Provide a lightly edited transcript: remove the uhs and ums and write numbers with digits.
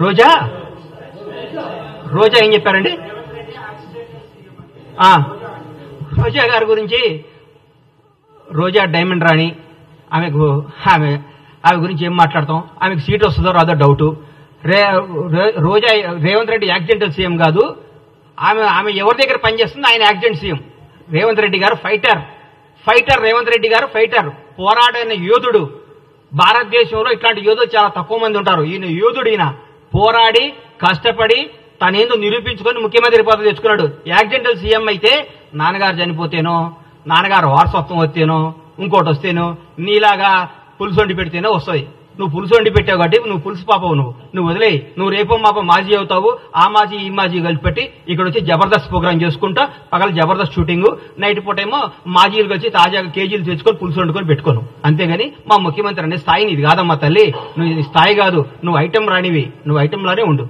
రోజా రోజా ఏం చెప్పారండి? రోజా గారి గురించి, రోజా డైమండ్ రాణి, ఆమె గురించి ఏం మాట్లాడతాం? ఆమెకు సీట్ వస్తుందో రాదో డౌట్. రోజా రేవంత్ రెడ్డి యాక్సిడెంటల్ సీఎం కాదు, ఆమె ఎవరి దగ్గర పనిచేస్తుంది? ఆయన యాక్సిడెంట్ సీఎం. రేవంత్ రెడ్డి గారు ఫైటర్ రేవంత్ రెడ్డి గారు ఫైటర్, పోరాడిన యోధుడు. భారతదేశంలో ఇట్లాంటి యోధులు చాలా తక్కువ మంది ఉంటారు. ఈయన యోధుడు. ఈయన పోరాడి కష్టపడి తనేందో నిరూపించుకొని ముఖ్యమంత్రి పదవి తెచ్చుకున్నాడు. యాక్సిడెంటల్ సీఎం అయితే నాన్నగారు చనిపోతేనో, నాన్నగారు వారసత్వం వస్తేనో, ఇంకోటి వస్తేనో, నీలాగా పులుసు వండి పెడితేనో వస్తుంది. నువ్వు పులుసు వండి పెట్టావు కాబట్టి నువ్వు పులుసు పాపవు. నువ్వు వదిలేయి. నువ్వు రేపో మాపో మాజీ అవుతావు. ఆ మాజీ ఈ మాజీ కలిసి పెట్టి ఇక్కడ వచ్చి జబర్దస్త్ ప్రోగ్రామ్ చేసుకుంటా, పగల జబర్దస్త్ షూటింగ్, నైట్ పూట ఏమో మాజీలు కలిసి తాజాగా కేజీలు తెచ్చుకొని పులుసు వండుకొని పెట్టుకోను. అంతేగాని మా ముఖ్యమంత్రి అనే స్థాయి ఇది కాదమ్మా తల్లి. నువ్వు స్థాయి కాదు, నువ్వు ఐటెం రానివి. నువ్వు ఐటెంలానే ఉండు.